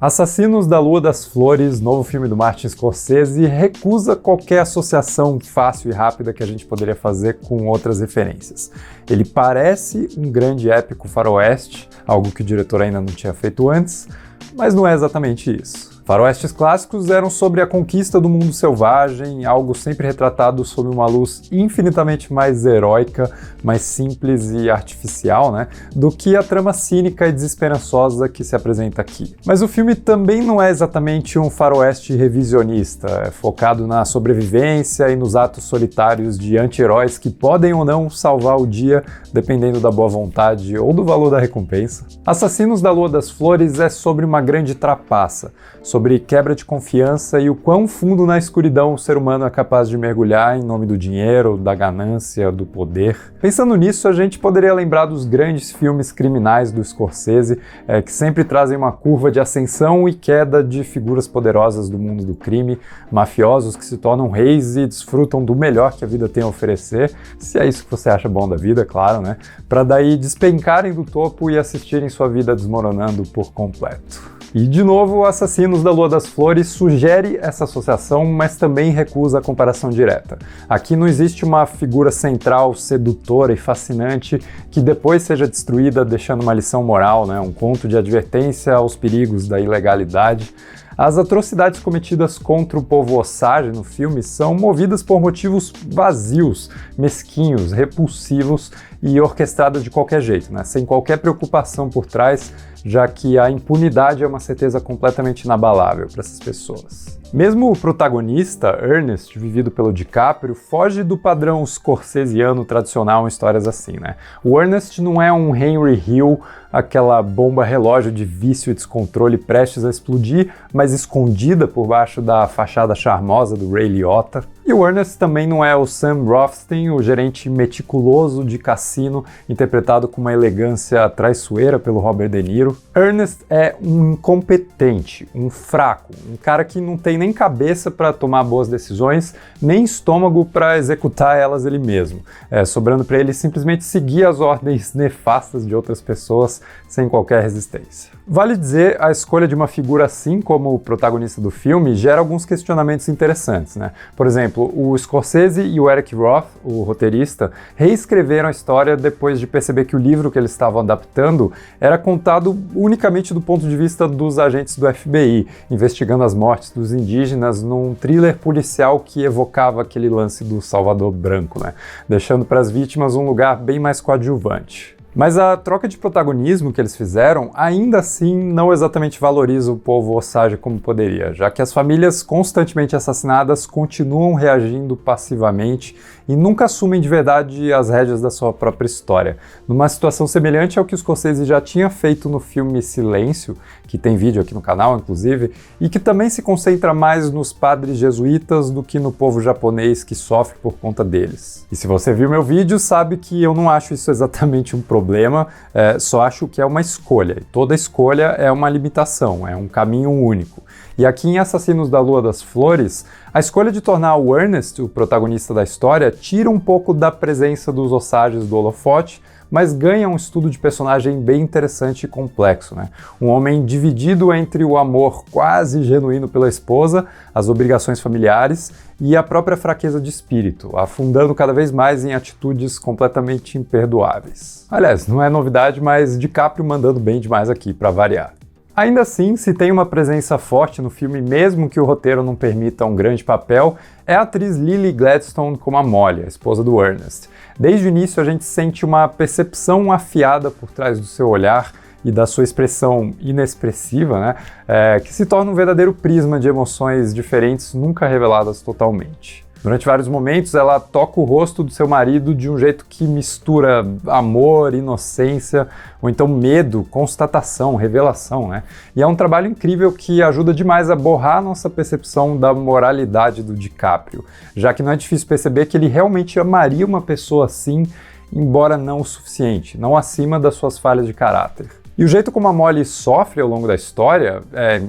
Assassinos da Lua das Flores, novo filme do Martin Scorsese, recusa qualquer associação fácil e rápida que a gente poderia fazer com outras referências. Ele parece um grande épico faroeste, algo que o diretor ainda não tinha feito antes, mas não é exatamente isso. Faroestes clássicos eram sobre a conquista do mundo selvagem, algo sempre retratado sob uma luz infinitamente mais heróica, mais simples e artificial, do que a trama cínica e desesperançosa que se apresenta aqui. Mas o filme também não é exatamente um faroeste revisionista, é focado na sobrevivência e nos atos solitários de anti-heróis que podem ou não salvar o dia, dependendo da boa vontade ou do valor da recompensa. Assassinos da Lua das Flores é sobre uma grande trapaça, sobre quebra de confiança e o quão fundo na escuridão o ser humano é capaz de mergulhar em nome do dinheiro, da ganância, do poder. Pensando nisso, a gente poderia lembrar dos grandes filmes criminais do Scorsese, que sempre trazem uma curva de ascensão e queda de figuras poderosas do mundo do crime, mafiosos que se tornam reis e desfrutam do melhor que a vida tem a oferecer, se é isso que você acha bom da vida, claro, para daí despencarem do topo e assistirem sua vida desmoronando por completo. E, de novo, Assassinos da Lua das Flores sugere essa associação, mas também recusa a comparação direta. Aqui não existe uma figura central, sedutora e fascinante que depois seja destruída deixando uma lição moral, um conto de advertência aos perigos da ilegalidade. As atrocidades cometidas contra o povo Osage no filme são movidas por motivos vazios, mesquinhos, repulsivos e orquestradas de qualquer jeito, sem qualquer preocupação por trás, já que a impunidade é uma certeza completamente inabalável para essas pessoas. Mesmo o protagonista, Ernest, vivido pelo DiCaprio, foge do padrão scorsesiano tradicional em histórias assim, O Ernest não é um Henry Hill, aquela bomba relógio de vício e descontrole prestes a explodir, mas escondida por baixo da fachada charmosa do Ray Liotta. E o Ernest também não é o Sam Rothstein, o gerente meticuloso de cassino, interpretado com uma elegância traiçoeira pelo Robert De Niro. Ernest é um incompetente, um fraco, um cara que não tem nem cabeça para tomar boas decisões, nem estômago para executar elas ele mesmo, sobrando para ele simplesmente seguir as ordens nefastas de outras pessoas sem qualquer resistência. Vale dizer, a escolha de uma figura assim como o protagonista do filme gera alguns questionamentos interessantes, Por exemplo, o Scorsese e o Eric Roth, o roteirista, reescreveram a história depois de perceber que o livro que eles estavam adaptando era contado unicamente do ponto de vista dos agentes do FBI, investigando as mortes dos indígenas num thriller policial que evocava aquele lance do Salvador Branco, deixando para as vítimas um lugar bem mais coadjuvante. Mas a troca de protagonismo que eles fizeram ainda assim não exatamente valoriza o povo Osage como poderia, já que as famílias constantemente assassinadas continuam reagindo passivamente e nunca assumem de verdade as rédeas da sua própria história. Numa situação semelhante ao que o Scorsese já tinha feito no filme Silêncio, que tem vídeo aqui no canal, inclusive, e que também se concentra mais nos padres jesuítas do que no povo japonês que sofre por conta deles. E se você viu meu vídeo, sabe que eu não acho isso exatamente um problema, só acho que é uma escolha. E toda escolha é uma limitação, é um caminho único. E aqui em Assassinos da Lua das Flores, a escolha de tornar o Ernest o protagonista da história tira um pouco da presença dos Osages do holofote, mas ganha um estudo de personagem bem interessante e complexo, Um homem dividido entre o amor quase genuíno pela esposa, as obrigações familiares e a própria fraqueza de espírito, afundando cada vez mais em atitudes completamente imperdoáveis. Aliás, não é novidade, mas DiCaprio mandando bem demais aqui, para variar. Ainda assim, se tem uma presença forte no filme, mesmo que o roteiro não permita um grande papel, é a atriz Lily Gladstone como a Molly, a esposa do Ernest. Desde o início a gente sente uma percepção afiada por trás do seu olhar e da sua expressão inexpressiva, que se torna um verdadeiro prisma de emoções diferentes, nunca reveladas totalmente. Durante vários momentos, ela toca o rosto do seu marido de um jeito que mistura amor, inocência, ou então medo, constatação, revelação, E é um trabalho incrível que ajuda demais a borrar nossa percepção da moralidade do DiCaprio, já que não é difícil perceber que ele realmente amaria uma pessoa assim, embora não o suficiente, não acima das suas falhas de caráter. E o jeito como a Molly sofre ao longo da história,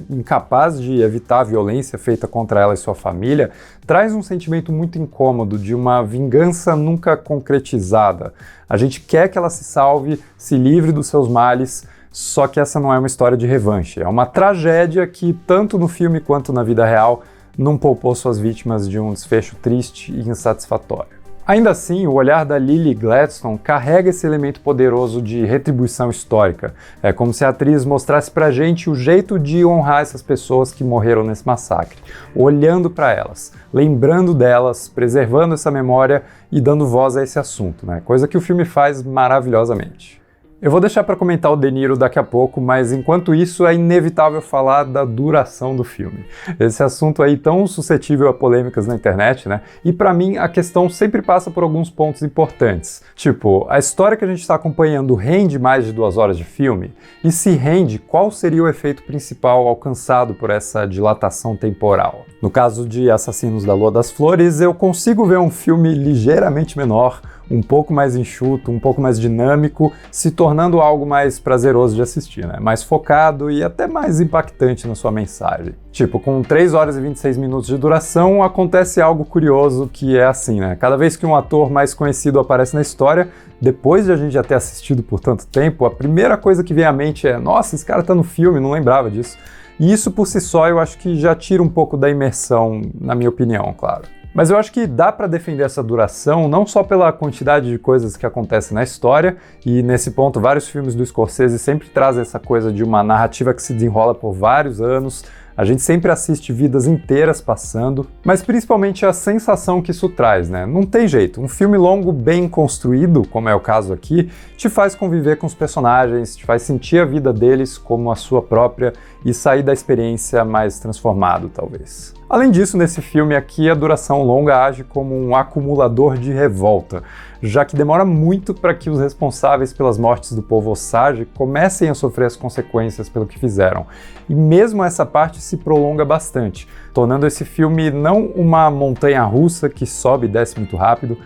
incapaz de evitar a violência feita contra ela e sua família, traz um sentimento muito incômodo de uma vingança nunca concretizada. A gente quer que ela se salve, se livre dos seus males, Só que essa não é uma história de revanche, é uma tragédia que, tanto no filme quanto na vida real, não poupou suas vítimas de um desfecho triste e insatisfatório. Ainda assim, o olhar da Lily Gladstone carrega esse elemento poderoso de retribuição histórica. É como se a atriz mostrasse pra gente o jeito de honrar essas pessoas que morreram nesse massacre, olhando para elas, lembrando delas, preservando essa memória e dando voz a esse assunto, né? Coisa que o filme faz maravilhosamente. Eu vou deixar para comentar o De Niro daqui a pouco, mas enquanto isso é inevitável falar da duração do filme. Esse assunto aí tão suscetível a polêmicas na internet, né? E para mim a questão sempre passa por alguns pontos importantes. Tipo, a história que a gente está acompanhando rende mais de 2 horas de filme? E se rende, qual seria o efeito principal alcançado por essa dilatação temporal? No caso de Assassinos da Lua das Flores, eu consigo ver um filme ligeiramente menor, um pouco mais enxuto, um pouco mais dinâmico, se tornando algo mais prazeroso de assistir, né? Mais focado e até mais impactante na sua mensagem. Tipo, com 3 horas e 26 minutos de duração, acontece algo curioso que é assim, né? Cada vez que um ator mais conhecido aparece na história, depois de a gente já ter assistido por tanto tempo, a primeira coisa que vem à mente é: nossa, esse cara tá no filme, não lembrava disso. E isso por si só eu acho que já tira um pouco da imersão, na minha opinião, claro. Mas eu acho que dá para defender essa duração não só pela quantidade de coisas que acontecem na história, e nesse ponto vários filmes do Scorsese sempre trazem essa coisa de uma narrativa que se desenrola por vários anos, a gente sempre assiste vidas inteiras passando, mas principalmente a sensação que isso traz, né? Não tem jeito, um filme longo bem construído, como é o caso aqui, te faz conviver com os personagens, te faz sentir a vida deles como a sua própria e sair da experiência mais transformado, talvez. Além disso, nesse filme aqui, a duração longa age como um acumulador de revolta, já que demora muito para que os responsáveis pelas mortes do povo Osage comecem a sofrer as consequências pelo que fizeram. E mesmo essa parte se prolonga bastante, tornando esse filme não uma montanha-russa que sobe e desce muito rápido,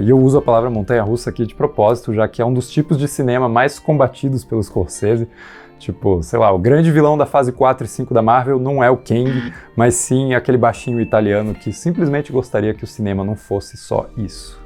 e eu uso a palavra montanha-russa aqui de propósito, já que é um dos tipos de cinema mais combatidos pelo Scorsese. Tipo, sei lá, o grande vilão da fase 4 e 5 da Marvel não é o Kang, mas sim aquele baixinho italiano que simplesmente gostaria que o cinema não fosse só isso.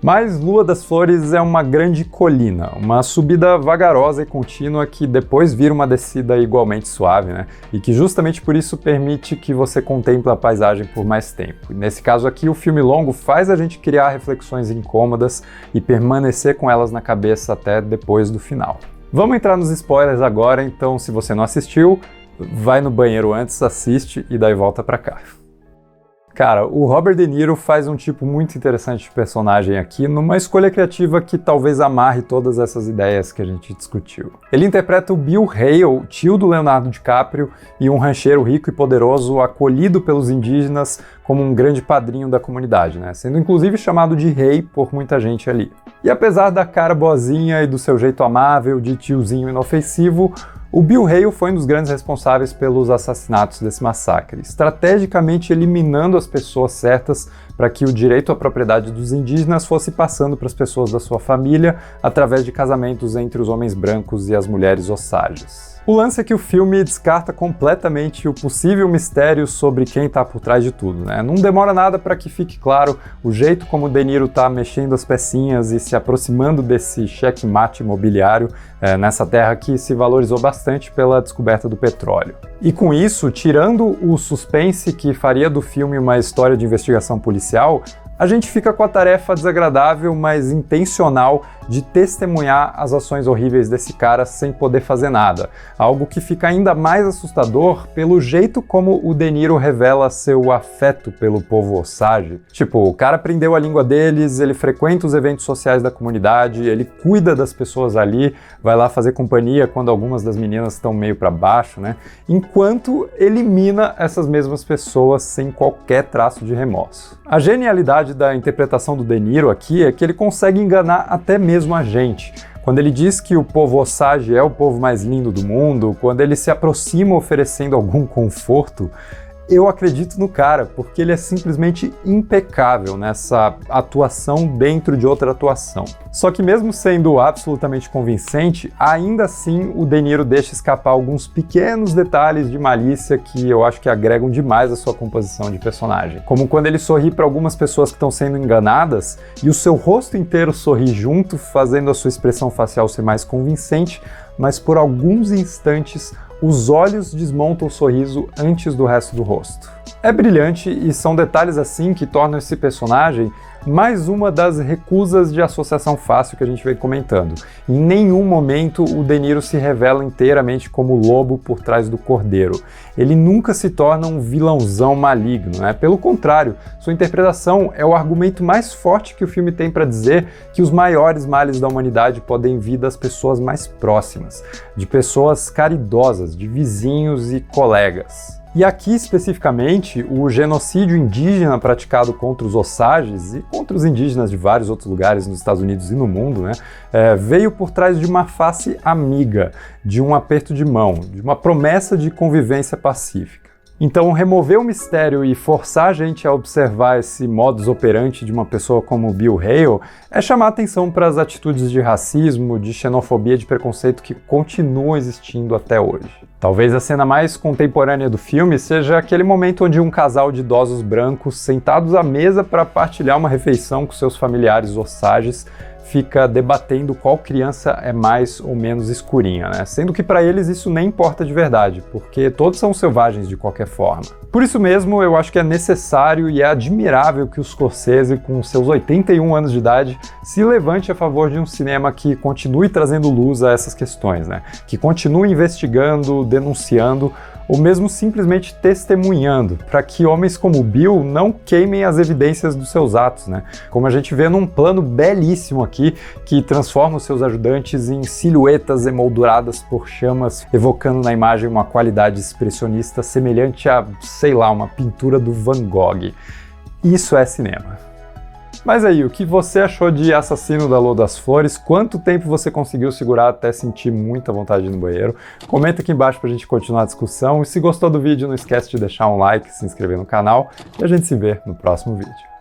Mas Lua das Flores é uma grande colina, uma subida vagarosa e contínua que depois vira uma descida igualmente suave, né? E que justamente por isso permite que você contemple a paisagem por mais tempo. E nesse caso aqui, o filme longo faz a gente criar reflexões incômodas e permanecer com elas na cabeça até depois do final. Vamos entrar nos spoilers agora, então se você não assistiu, vai no banheiro antes, assiste e daí volta pra cá. Cara, o Robert De Niro faz um tipo muito interessante de personagem aqui, numa escolha criativa que talvez amarre todas essas ideias que a gente discutiu. Ele interpreta o Bill Hale, tio do Leonardo DiCaprio, e um rancheiro rico e poderoso acolhido pelos indígenas como um grande padrinho da comunidade, né? Sendo inclusive chamado de rei por muita gente ali. E apesar da cara boazinha e do seu jeito amável de tiozinho inofensivo, o Bill Hale foi um dos grandes responsáveis pelos assassinatos desse massacre, estrategicamente eliminando as pessoas certas para que o direito à propriedade dos indígenas fosse passando para as pessoas da sua família através de casamentos entre os homens brancos e as mulheres Osages. O lance é que o filme descarta completamente o possível mistério sobre quem está por trás de tudo, né? Não demora nada para que fique claro o jeito como o De Niro está mexendo as pecinhas e se aproximando desse checkmate imobiliário nessa terra que se valorizou bastante pela descoberta do petróleo. E com isso, tirando o suspense que faria do filme uma história de investigação policial, a gente fica com a tarefa desagradável, mas intencional, de testemunhar as ações horríveis desse cara sem poder fazer nada. Algo que fica ainda mais assustador pelo jeito como o De Niro revela seu afeto pelo povo Osage. Tipo, o cara aprendeu a língua deles, ele frequenta os eventos sociais da comunidade, ele cuida das pessoas ali, vai lá fazer companhia quando algumas das meninas estão meio pra baixo, né? Enquanto elimina essas mesmas pessoas sem qualquer traço de remorso. A genialidade da interpretação do De Niro aqui é que ele consegue enganar até mesmo a gente. Quando ele diz que o povo Osage é o povo mais lindo do mundo, quando ele se aproxima oferecendo algum conforto, eu acredito no cara, porque ele é simplesmente impecável nessa atuação dentro de outra atuação. Só que mesmo sendo absolutamente convincente, ainda assim o De Niro deixa escapar alguns pequenos detalhes de malícia que eu acho que agregam demais a sua composição de personagem. Como quando ele sorri para algumas pessoas que estão sendo enganadas e o seu rosto inteiro sorri junto, fazendo a sua expressão facial ser mais convincente, mas por alguns instantes os olhos desmontam o sorriso antes do resto do rosto. É brilhante e são detalhes assim que tornam esse personagem mais uma das recusas de associação fácil que a gente vem comentando. Em nenhum momento o De Niro se revela inteiramente como o lobo por trás do cordeiro. Ele nunca se torna um vilãozão maligno, né? Pelo contrário, sua interpretação é o argumento mais forte que o filme tem para dizer que os maiores males da humanidade podem vir das pessoas mais próximas, de pessoas caridosas, de vizinhos e colegas. E aqui, especificamente, o genocídio indígena praticado contra os Osages e contra os indígenas de vários outros lugares nos Estados Unidos e no mundo, né, veio por trás de uma face amiga, de um aperto de mão, de uma promessa de convivência pacífica. Então, remover o mistério e forçar a gente a observar esse modus operandi de uma pessoa como Bill Hale é chamar atenção para as atitudes de racismo, de xenofobia, de preconceito que continuam existindo até hoje. Talvez a cena mais contemporânea do filme seja aquele momento onde um casal de idosos brancos sentados à mesa para partilhar uma refeição com seus familiares Osages fica debatendo qual criança é mais ou menos escurinha, né? Sendo que para eles isso nem importa de verdade, porque todos são selvagens de qualquer forma. Por isso mesmo, eu acho que é necessário e é admirável que o Scorsese, com seus 81 anos de idade, se levante a favor de um cinema que continue trazendo luz a essas questões, né? Que continue investigando, denunciando, ou mesmo simplesmente testemunhando, para que homens como Bill não queimem as evidências dos seus atos, né? Como a gente vê num plano belíssimo aqui, que transforma os seus ajudantes em silhuetas emolduradas por chamas, evocando na imagem uma qualidade expressionista semelhante a, sei lá, uma pintura do Van Gogh. Isso é cinema. Mas aí, o que você achou de Assassino da Lua das Flores? Quanto tempo você conseguiu segurar até sentir muita vontade de ir no banheiro? Comenta aqui embaixo pra gente continuar a discussão. E se gostou do vídeo, não esquece de deixar um like, se inscrever no canal e a gente se vê no próximo vídeo.